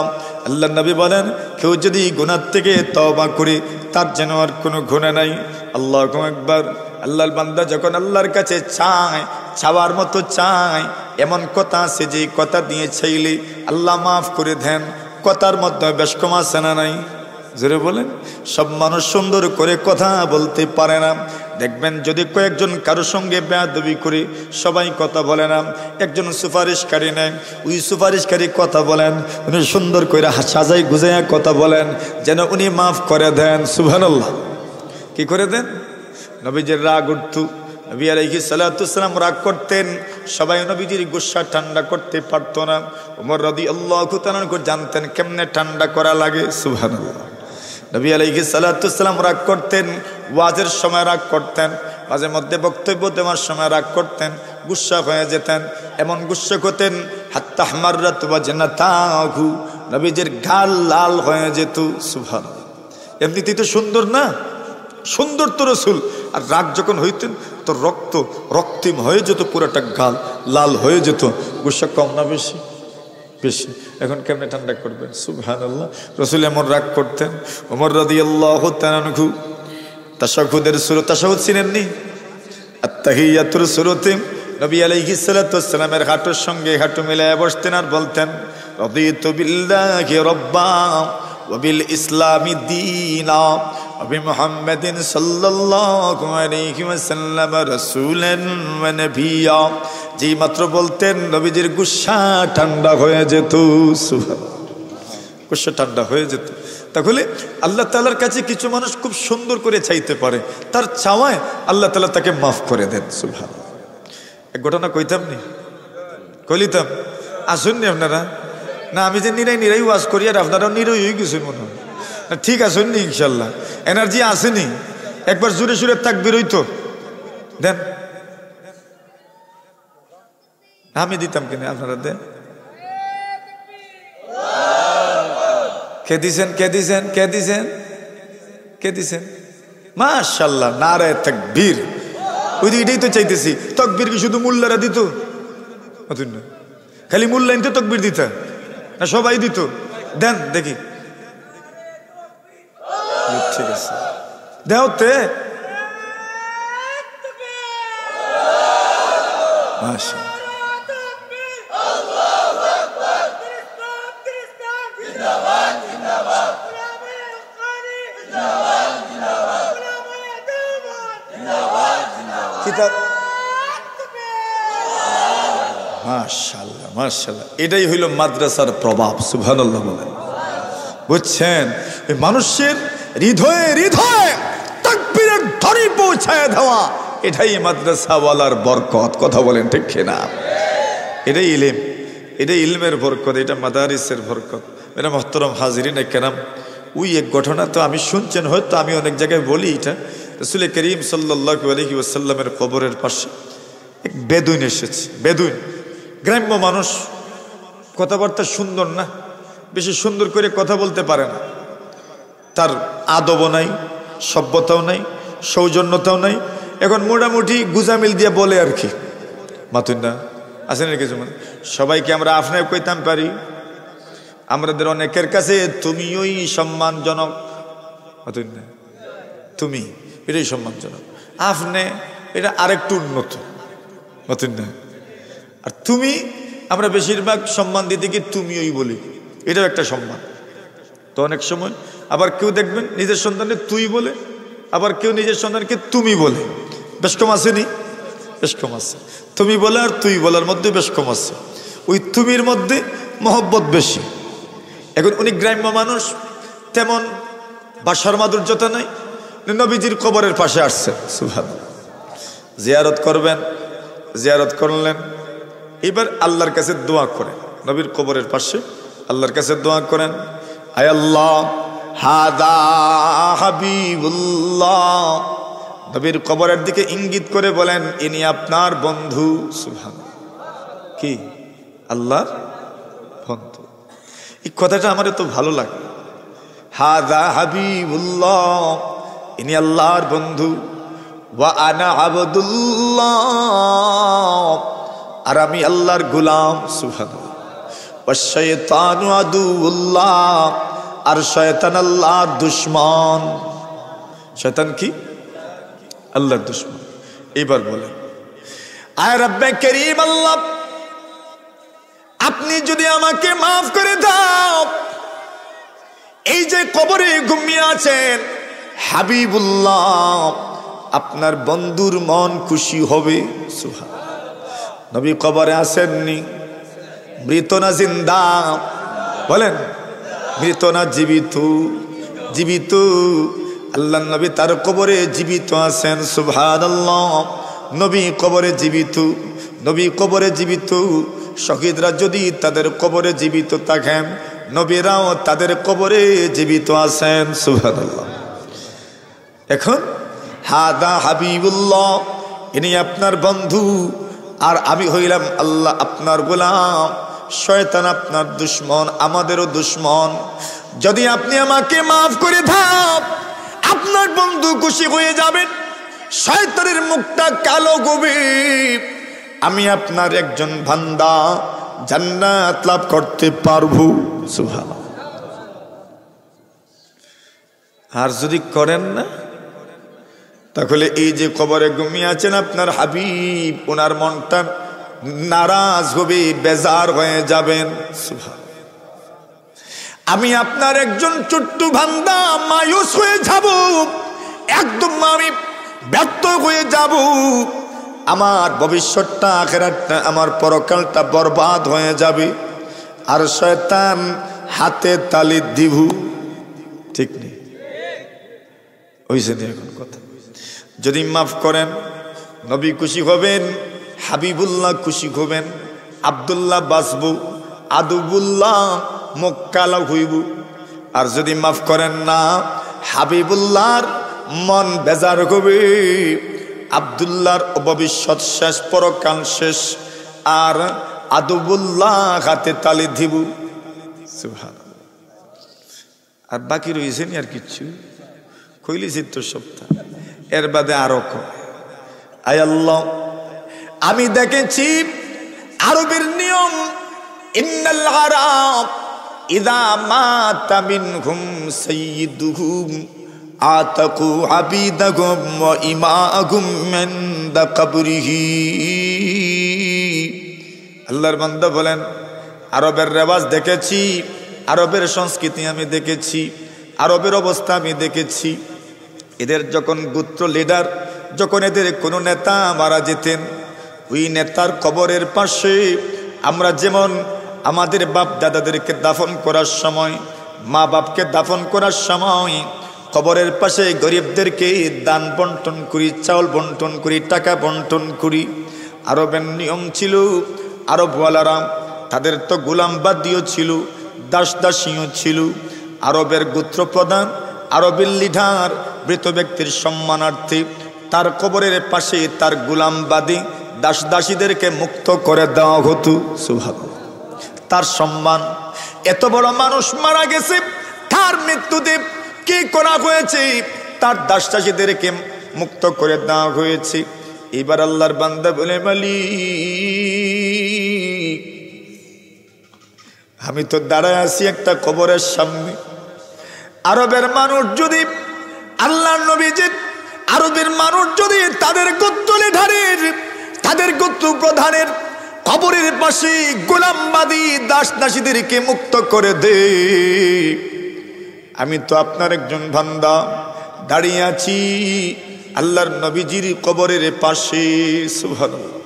আল্লাহ নবী বলেন কেউ যদি গুনাহ থেকে তওবা করে তার যেন আর কোনো গুনাহ নাই। আল্লাহু আকবার। আল্লাহর বান্দা যখন আল্লাহর কাছে চায়, চাওয়ার মতো চায়, এমন কথা আছে যে কথা দিয়ে চাইলে আল্লাহ মাফ করে দেন। কথার মধ্যে বেশ কম আছে না নাই? জোরে বলেন। সব মানুষ সুন্দর করে কথা বলতে পারে না। দেখবেন যদি কয়েকজন কারো সঙ্গে বেয়াদবি করে সবাই কথা বলে না, একজন সুপারিশকারী নেন, ওই সুপারিশকারী কথা বলেন, উনি সুন্দর করে সাজাই গুজাইয়া কথা বলেন যেন উনি মাফ করে দেন। সুবহানাল্লাহ। কি করে দেন? নবীজির রাগ উঠত, নবী আলাইহিস সালাতু ওয়াস সালাম রাগ করতেন, সবাই নবীজির গুসা ঠান্ডা করতে পারত না। ওমর রাদিয়াল্লাহু তাআলা জানতেন কেমনে ঠান্ডা করা লাগে। সুবহানাল্লাহ। নবী আলাইহিস সালাতু ওয়াস সালাম রাগ করতেন, ওয়াজের সময় রাগ করতেন, মাঝে মধ্যে বক্তব্য দেওয়ার সময় রাগ করতেন, গুসা হয়ে যেতেন। এমন গুসা করতেন হাত্তা হামাররাত ওয়াজনাতাহু, নবীজির গাল লাল হয়ে যেত। সুবহানাল্লাহ। এমনিতেই তো সুন্দর না, সুন্দর তো রাসূল, আর রাগ যখন হইতেন তো রক্তিম হয়ে যেত, পুরোটা গাল লাল হয়ে যেত। গুসা কম না বেশি? বেশি। এখন কেমনে ঠান্ডা করবেন? সুবহানাল্লাহ। রাসূল এমন রাগ করতেন। ওমর রাদিয়াল্লাহু তাআলা আনহু তাশাহুদের সূরা, তাশাহুদ চিনেননি? আত-তাহিয়াতুর সূরাতে নবী আলাইহিস সালাতু ওয়াস সালামের হাঁটুর সঙ্গে হাঁটু মিলায়ে বসতেন আর বলতেন রাদিতু বিল্লাহি রাব্বা ওয়া বিল ইসলামি দীনা ওয়া বিমুহাম্মাদিন সাল্লাল্লাহু আলাইহি ওয়াসাল্লাম রাসূলান ওয়া নাবিয়্যা। যেই মাত্র বলতেন নবীজির গুসা ঠান্ডা হয়ে যেত। সুবহানাল্লাহ। গুসা ঠান্ডা হয়ে যেত। তাহলে আল্লাহ তাআলার কাছে কিছু মানুষ খুব সুন্দর করে চাইতে পারে, তার চাওয়ায় আল্লাহ তাআলা তাকে মাফ করে দেন। সুবহানাল্লাহ। এক ঘটনা কইতাম নি? কইলিতাম? আসুননি আপনারা? না আমি যে নিরাই ওয়াজ করি আর আপনারাও নিরই হয়ে গেছেন মনে হয়। না ঠিক আসুননি ইনশাল্লাহ? এনার্জি আসেনি? একবার জোরে সুরে তাকবীর হইতো দেন। আমি দিতাম কিনা? আপনারা দেন। কে দিছেন? কে দিছেন? কে দিছেন? কে দিছেন? মাশাআল্লাহ, নারায়ে তাকবীর। ওই এটাই তো চাইতেছি। তাকবীর কি শুধু মোল্লারা দিত? খালি মোল্লাই তো তাকবীর দিত না, সবাই দিত? দেন দেখি। ঠিক আছে, দেওতে মাশাআল্লাহ। মাশাআল্লাহ মাশাআল্লাহ, এটাই হইল মাদ্রাসার প্রভাব। সুবহানাল্লাহ বলেন। বুঝছেন? মানুষের হৃদয়ে হৃদয়ে তাকবীরের ধ্বনি পৌঁছায় দেওয়া, এটাই মাদ্রাসাওয়ালার বরকত। কথা বলেন ঠিক কিনা? এটাই ইলম, এটাই ইলমের বরকত, এটা মাদারিসের বরকত। মেরা মুহতারাম হাজিরিন কেরাম, ওই এক ঘটনা তো আমি শুনছেন হয়তো, আমি অনেক জায়গায় বলি এটা। রাসূল করিম সাল্লাল্লাহু আলাইহি ওয়াসাল্লামের কবরের পাশে এক বেদুইন এসেছে। বেদুইন গ্রাম্য মানুষ, কথাবার্তা সুন্দর না, বেশি সুন্দর করে কথা বলতে পারে না, তার আদবও নাই, সভ্যতাও নাই, সৌজন্যতাও নাই। এখন মোটামুটি গুজামিল দিয়ে বলে আর কি, মাতুন না আসেন কিছু মানে সবাইকে আমরা আপনাকে কইতাম পারি, আমাদের অনেকের কাছে তুমিই সম্মানজনক। মাতুন না, তুমি এটাই সম্মানজনক, আপনি এটা আরেকটু উন্নত। মাতুন না, আর তুমি আমরা বেশিরভাগ সম্মান দিতে কি তুমিই বলি, এটাও একটা সম্মান। তো অনেক সময় আবার কেউ দেখবেন নিজের সন্তানকে তুই বলে, আবার কেউ নিজের সন্তানকে তুমি বলে। বেশ কম আসেনি? বেশ কম আছে। তুমি বলে আর তুই বলার মধ্যে বেশ কম আছে। ওই তুমির মধ্যে মহব্বত বেশি। এখন উনি গ্রাম্য মানুষ, তেমন বাসার মাধুর্যতা নাই, নবীজির কবরের পাশে আসছেন, সুবহানাল্লাহ, জিয়ারত করবেন, জিয়ারত করলেন। এবার আল্লাহর কাছে দোয়া করেন, নবীর কবরের পাশে আল্লাহর কাছে দোয়া করেন, আয় আল্লাহ হাদা হাবিবুল্লাহ, নবীর কবরের দিকে ইঙ্গিত করে বলেন ইনি আপনার বন্ধু। সুবহানাল্লাহ, কি আল্লাহর বন্ধু। এই কথাটা আমার তো ভালো লাগে, হাদা হাবিবুল্লাহ, ইনি আল্লাহর বন্ধু, ওয়া আনা আবদুল্লাহ, আর আমি আল্লাহর গোলাম। সুবহানাল্লাহ, ওয়াশ শাইতানু আদুউল্লাহ, আর শয়তান আল্লাহর দুশমন। শয়তান কি? আল্লাহর দুশমন। এবার বলেন, আয় রব্বে করিম আল্লাহ, আপনি যদি আমাকে মাফ করে দাও, এই যে কবরে ঘুমিয়ে আছেন হাবিবুল্লাহ, আপনার বন্ধুর মন খুশি হবে। সুবহানাল্লাহ, নবী কবরে আসেননি, মৃত না জিন্দা? বলেন, মৃত না জীবিত? জীবিত। আল্লাহ নবী তার কবরে জীবিত আছেন। সুবহানাল্লাহ, নবী কবরে জীবিত, নবী কবরে জীবিত। শহীদরা যদি তাদের কবরে জীবিত থাকেন, নবীরাও তাদের কবরে জীবিত আছেন। সুবহানাল্লাহ। এখন হাদা হাবিবুল্লাহ, ইনি আপনার বন্ধু, আর আমি হইলাম আল্লাহ আপনার গোলাম। শয়তান আপনার দুশমন, আমাদেরও দুশমন। যদি আপনি আমাকে মাফ করে দেন, আপনার বন্ধু খুশি হয়ে যাবেন, শয়তানের মুখটা কালো গভীর, আমি আপনার একজন বান্দা জান্নাত লাভ করতে পারবো। সুবহানাল্লাহ। আর যদি করেন না, তাহলে এই যে কবরে ঘুমিয়ে আছেন আপনার হাবিব, ওনার মনটা নারাজ হবে, বেজার হয়ে যাবেন। সুবহানাল্লাহ। আমি আপনার একজন ছোট্ট বান্দা, মায়ুস হয়ে যাব, একদম আমি ব্যর্থ হয়ে যাব, আমার ভবিষ্যৎটা, আখিরাতটা, আমার পরকালটা বরবাদ হয়ে যাবে, আর শয়তান হাতে তালি দিব। ঠিক নেই? হইছে না এখন কথা? যদি মাফ করেন, নবী খুশি হবেন, হাবিবুল্লাহ খুশি হবেন, আব্দুল্লাহ বাঁচব, আদুবুল্লাহ মক্কালা হইব। আর যদি মাফ করেন না, হাবিবুল্লাহর মন বেজার হবে, আব্দুল্লাহর ভবিষ্যৎ শেষ, পরকাল শেষ, আর আদুবুল্লাহ হাতে তালি দিব। সুবহানাল্লাহ। আর বাকি রয়েছে নি আর কিচ্ছু? কইলিছি তো সপ্তাহ, এর বাদে আরো কয়। আয় আল্লাহ, আমি দেখেছি আরবের নিয়ম, ইন্নাল আরাব ইযা মাতা মিনহুম সাইয়্যিদুহুম আতাকু আবিদাহুম ওয়া ইমাহুম মিনদা কবরিহি। আল্লাহর বান্দা বলেন, আরবের রেওয়াজ দেখেছি, আরবের সংস্কৃতি আমি দেখেছি, আরবের অবস্থা আমি দেখেছি। এদের যখন গোত্র লিডার, যখন এদের কোনো নেতা মারা যেতেন, ওই নেতার কবরের পাশে আমরা যেমন আমাদের বাপ দাদাদেরকে দাফন করার সময়, মা বাপকে দাফন করার সময় কবরের পাশে গরিবদেরকে দান বন্টন করি, চাউল বন্টন করি, টাকা বন্টন করি। আরবের নিয়ম ছিল, আরবওয়ালারা তাদের তো গোলামবাদীও ছিল, দাস দাসীও ছিল। আরবের গোত্র প্রধান, আরবের লিডার, মৃত ব্যক্তির সম্মানার্থে তার কবরের পাশে তার গোলামবাদী দাস দাসীদেরকে মুক্ত করে দেওয়া হতো। সুবহানাল্লাহ। তার সম্মান, এত বড় মানুষ মারা গেছে, তার মৃত্যুতে কি করা হয়েছে? তার দাস দাসীদেরকে মুক্ত করে দেওয়া হয়েছে। এবার আল্লাহর বান্দা বলে, মালিক, আমি তো দাঁড়ায় আছি একটা কবরের সামনে। আরবের মানুষ যদি, আল্লাহর নবীজির আরবের মানুষ যদি তাদের গোত্র লিডারের, তাদের গোত্র প্রধানের কবরের পাশে গোলামবাদী দাস দাসীদেরকে মুক্ত করে দে, আমি তো আপনার একজন বান্দা দাঁড়িয়ে আছি আল্লাহর নবীজির কবরের পাশে। সুবহানাল্লাহ।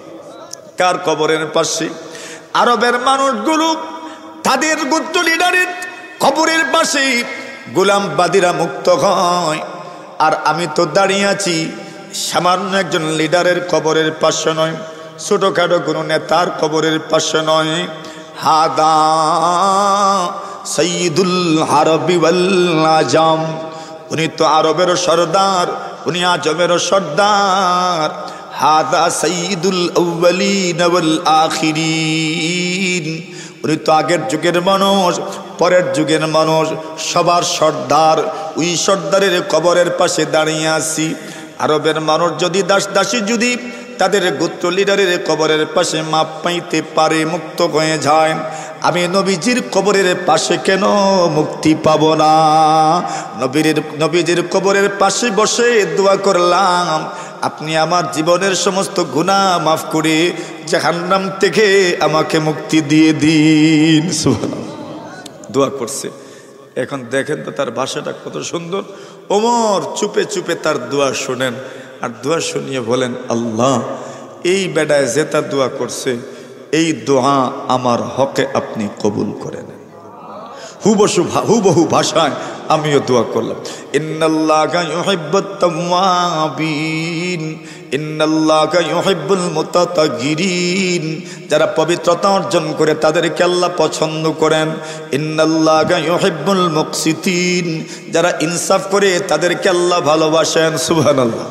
কার কবরের পাশে? আরবের মানুষগুলো তাদের গোত্র লিডারের কবরের পাশে গোলাম বাদীরা মুক্ত হয়। আর আমি তো দাঁড়িয়ে আছি সামান্য একজন লিডারের কবরের পাশে নয়, ছোটখাটো কোনো নেতার কবরের পাশে নয়। হাদা সাইয়্যিদুল আরবি ওয়াল আজম, উনি তো আরবেরও সর্দার, উনি আজমেরও সর্দার। হাদা সাইয়্যিদুল আউয়ালিন ওয়াল আখিরিন, উনি তো আগের যুগের মানুষ, পরের যুগের মানুষ, সবার সর্দার। ওই সর্দারের কবরের পাশে দাঁড়িয়ে আছি। আরবের মানুষ যদি দাসী যদি তাদের গোত্র লিডারের কবরের পাশে মাপ পাইতে পারে, মুক্ত হয়ে যায়, আমি নবীজির কবরের পাশে কেন মুক্তি পাব না? নবীজির কবরের পাশে বসে দোয়া করলাম, আপনি আমার জীবনের সমস্ত গুনাহ মাফ করে জাহান্নাম থেকে আমাকে মুক্তি দিয়ে দিন। সুবহানাল্লাহ, দোয়া করছে। এখন দেখেন তো তার ভাষাটা কত সুন্দর। ওমর চুপে চুপে তার দোয়া শোনেন, আর দোয়া শুনিয়ে বলেন, আল্লাহ এই বেডায় যে তার দোয়া করছে, এই দোয়া আমার হকে আপনি কবুল করে নেন। হুবহু ভাষায় আমিও দোয়া করলাম, ইন্নাল্লাহা ইউহিব্বুত তাওয়াবিন ইন্নাল্লাহা ইউহিব্বুল মুতাতাহহিরিন, যারা পবিত্রতা অর্জন করে তাদেরকে আল্লাহ পছন্দ করেন। ইন্নাল্লাহা ইউহিব্বুল মুকসিতিন, যারা ইনসাফ করে তাদেরকে আল্লাহ ভালোবাসেন। সুবহানাল্লাহ।